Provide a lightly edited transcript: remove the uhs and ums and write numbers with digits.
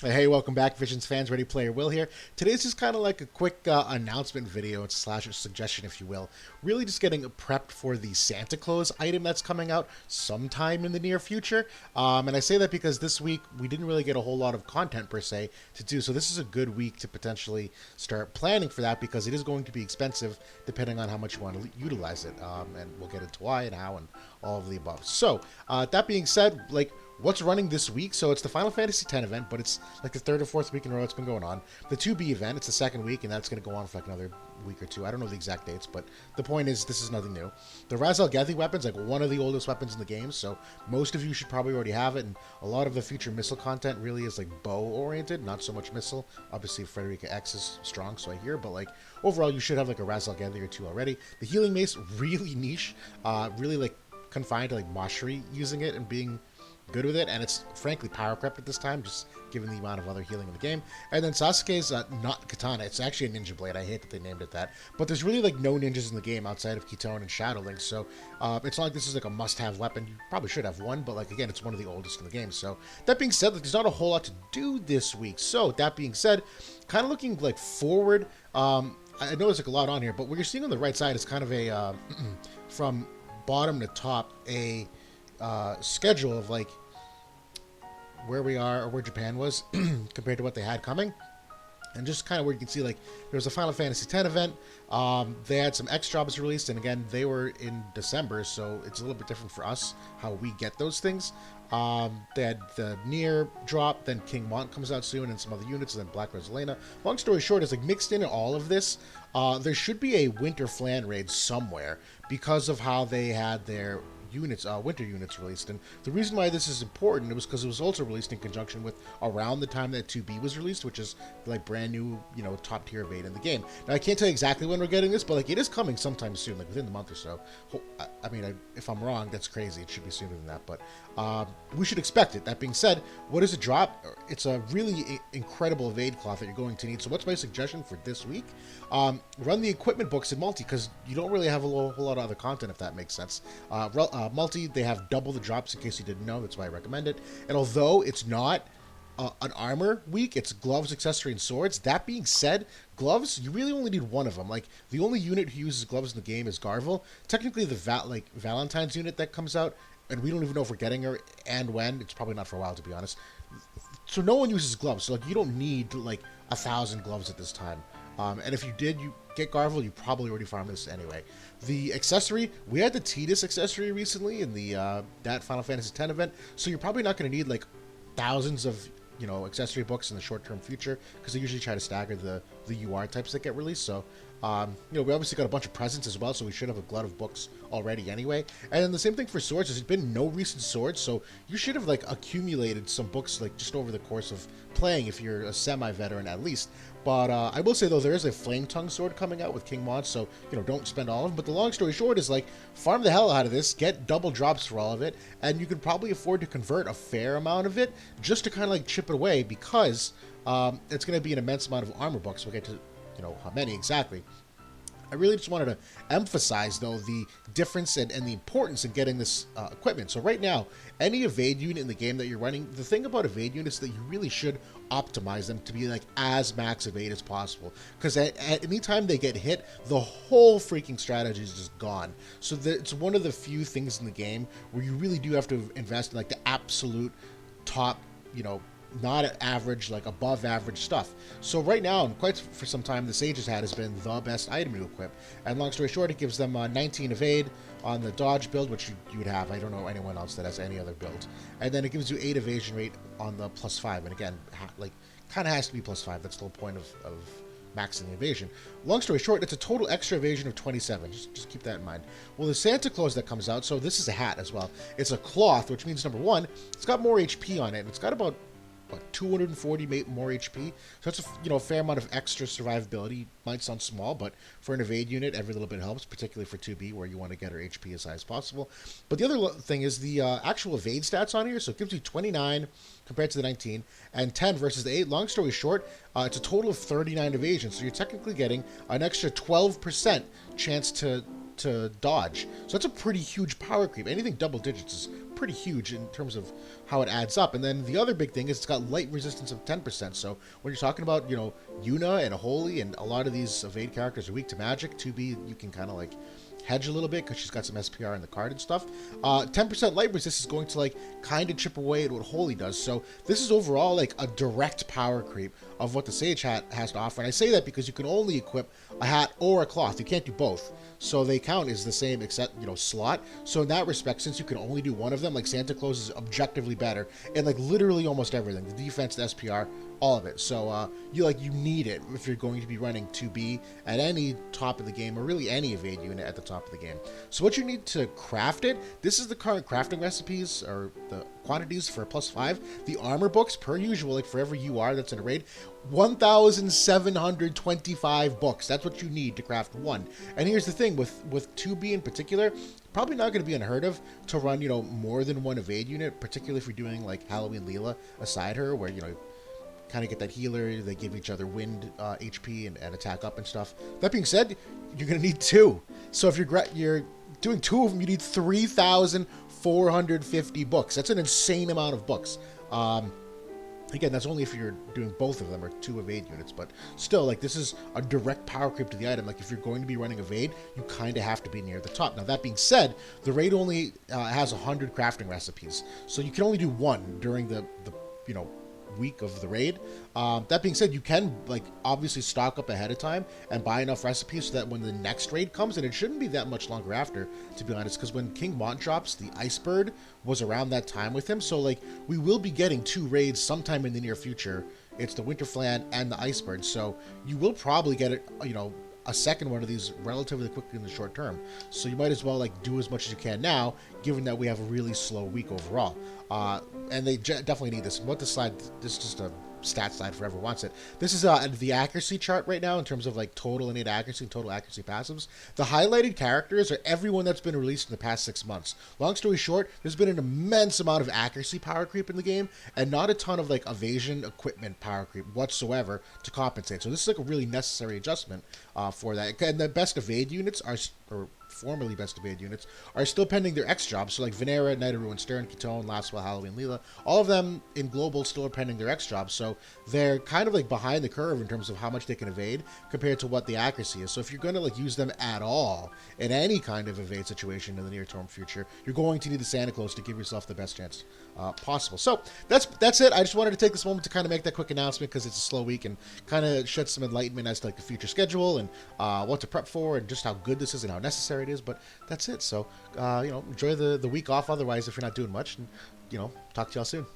Hey, welcome back, Visions fans. Ready Player Will here. Today's just kind of like a quick announcement video slash a suggestion, if you will. Really just getting prepped for the Santa Claus item that's coming out sometime in the near future. And I say that because this week we didn't really get a whole lot of content per se to do. So this is a good week to potentially start planning for that because it is going to be expensive depending on how much you want to utilize it. And we'll get into why and how and all of the above. So that being said, like, what's running this week? So it's the Final Fantasy X event, but it's like the third or fourth week in a row it's been going on. The 2B event, it's the second week, and that's going to go on for like another week or two. I don't know the exact dates, but the point is this is nothing new. The Raz Al Ghazi weapon's like one of the oldest weapons in the game, so most of you should probably already have it, and a lot of the future missile content really is like bow-oriented, not so much missile. Obviously, Frederica X is strong, so I hear, but like overall you should have like a Raz Al Ghazi or two already. The healing mace, really niche, really like confined to like Moshri using it and being good with it, and it's frankly power crept at this time, just given the amount of other healing in the game. And then Sasuke's not katana; it's actually a ninja blade. I hate that they named it that, but there's really like no ninjas in the game outside of Kitone and Shadowlink, so it's not like this is like a must-have weapon. You probably should have one, but like again, it's one of the oldest in the game. So that being said, like, there's not a whole lot to do this week. So that being said, kind of looking like forward. I know there's like a lot on here, but what you're seeing on the right side is kind of a from bottom to top a schedule of like where we are or where Japan was compared to what they had coming. And just kind of where you can see, like, there was a Final Fantasy X event. They had some X jobs released, and again, they were in December, so it's a little bit different for us how we get those things. They had the Nier drop, then King Mont comes out soon, and some other units, and then Black Rosalina. Long story short, is like mixed in all of this. There should be a Winter Flan raid somewhere because of how they had their units, winter units released. And the reason why this is important was because it was also released in conjunction with around the time that 2B was released, which is like brand new, top tier evade in the game. Now I can't tell you exactly when we're getting this, but like it is coming sometime soon, like within the month or so. I mean, if I'm wrong, that's crazy. It should be sooner than that, but we should expect it. That being said, what is a drop? It's a really incredible evade cloth that you're going to need. So what's my suggestion for this week? Run the equipment books in multi, because you don't really have a whole lot of other content, if that makes sense. Multi, they have double the drops, in case you didn't know. That's why I recommend it. And although it's not an armor week, it's gloves, accessory, and swords. That being said, gloves, you really only need one of them. Like, the only unit who uses gloves in the game is Garvel. Technically, the Valentine's unit that comes out, and we don't even know if we're getting her and when. It's probably not for a while, to be honest. So no one uses gloves. So like, you don't need like 1,000 gloves at this time. And if you did, you get Garvel, you probably already farmed this anyway. The accessory, we had the Tidus accessory recently in the that Final Fantasy X event, so you're probably not going to need like thousands of accessory books in the short-term future, because they usually try to stagger the UR types that get released. So we obviously got a bunch of presents as well, so we should have a glut of books already anyway. And then the same thing for swords. There's been no recent swords, so you should have like accumulated some books like just over the course of playing if you're a semi-veteran at least. But I will say, though, there is a Flame Tongue sword coming out with King Mod, so, don't spend all of them. But the long story short is, like, farm the hell out of this, get double drops for all of it, and you could probably afford to convert a fair amount of it just to kind of, like, chip it away, because it's going to be an immense amount of armor books. We'll get to, how many exactly. I really just wanted to emphasize, though, the difference and the importance in getting this equipment. So right now, any evade unit in the game that you're running, the thing about evade units is that you really should optimize them to be like as max evade as possible. Because at any time they get hit, the whole freaking strategy is just gone. So it's one of the few things in the game where you really do have to invest in like the absolute top, not average, like above average stuff. So right now, and quite for some time, the Sage's Hat has been the best item to equip. And long story short, it gives them 19 evade on the dodge build, which you would have. I don't know anyone else that has any other build. And then it gives you 8 evasion rate on the +5. And again, like, kind of has to be +5. That's the whole point of maxing the evasion. Long story short, it's a total extra evasion of 27. Just keep that in mind. Well, the Santa Claus that comes out, so this is a hat as well. It's a cloth, which means, number one, it's got more HP on it. It's got about 240 more HP, so that's a fair amount of extra survivability. Might sound small, but for an evade unit, every little bit helps, particularly for 2B, where you want to get her HP as high as possible. But the other thing is the actual evade stats on here. So it gives you 29 compared to the 19, and 10 versus the 8. Long story short, it's a total of 39 evasion, so you're technically getting an extra 12% chance to dodge. So that's a pretty huge power creep. Anything double digits is pretty huge in terms of how it adds up. And then the other big thing is it's got light resistance of 10%. So when you're talking about, Yuna and Holy and a lot of these evade characters are weak to magic, 2B, you can kind of like hedge a little bit because she's got some SPR in the card and stuff. 10% light resist is going to like kind of chip away at what Holy does. So this is overall like a direct power creep of what the Sage hat has to offer. And I say that because you can only equip a hat or a cloth. You can't do both. So they count as the same except, slot. So in that respect, since you can only do one of them, like Santa Claus is objectively better in like literally almost everything. The defense, the SPR, all of it. So you need it if you're going to be running 2B at any top of the game, or really any evade unit at the top of the game. So what you need to craft it, this is the current crafting recipes, or the quantities for +5. The armor books, per usual, like for every UR that's in a raid, 1,725 books. That's what you need to craft one. And here's the thing, with 2B in particular, probably not going to be unheard of to run, more than one evade unit, particularly if you're doing like Halloween Leela aside her, where, kind of get that healer, they give each other wind HP and attack up and stuff. That being said, you're going to need 2. So if you're doing 2 of them, you need 3,450 books. That's an insane amount of books. Again, that's only if you're doing both of them or 2 evade units, but still, like, this is a direct power creep to the item. Like, if you're going to be running evade, you kind of have to be near the top. Now, that being said, the raid only has 100 crafting recipes, so you can only do 1 during the week of the raid. That being said, you can obviously stock up ahead of time and buy enough recipes so that when the next raid comes, and it shouldn't be that much longer after, to be honest, because when King Mont drops, the Icebird was around that time with him. So we will be getting 2 raids sometime in the near future. It's the Winterflan and the Icebird, so you will probably get it, a second one of these relatively quickly in the short term. So you might as well do as much as you can now, given that we have a really slow week overall. And they definitely need this. And what this slide, this is just a stat slide for whoever wants it. This is the accuracy chart right now in terms of total innate accuracy and total accuracy passives. The highlighted characters are everyone that's been released in the past 6 months. Long story short, there's been an immense amount of accuracy power creep in the game, and not a ton of evasion equipment power creep whatsoever to compensate. So this is a really necessary adjustment for that. And the best evade units are, or formerly best evade units, are still pending their X jobs. So Venera, Night of Ruin Stern, Ketone, Lastwell, Halloween Leela, all of them in global still are pending their X jobs. So they're kind of behind the curve in terms of how much they can evade compared to what the accuracy is. So if you're going to use them at all in any kind of evade situation in the near term future, you're going to need the Santa Claus to give yourself the best chance possible. So that's it. I just wanted to take this moment to kind of make that quick announcement because it's a slow week and kind of shed some enlightenment as to the future schedule and what to prep for and just how good this is and how necessary it is. But that's it. So enjoy the week off otherwise if you're not doing much, and talk to y'all soon.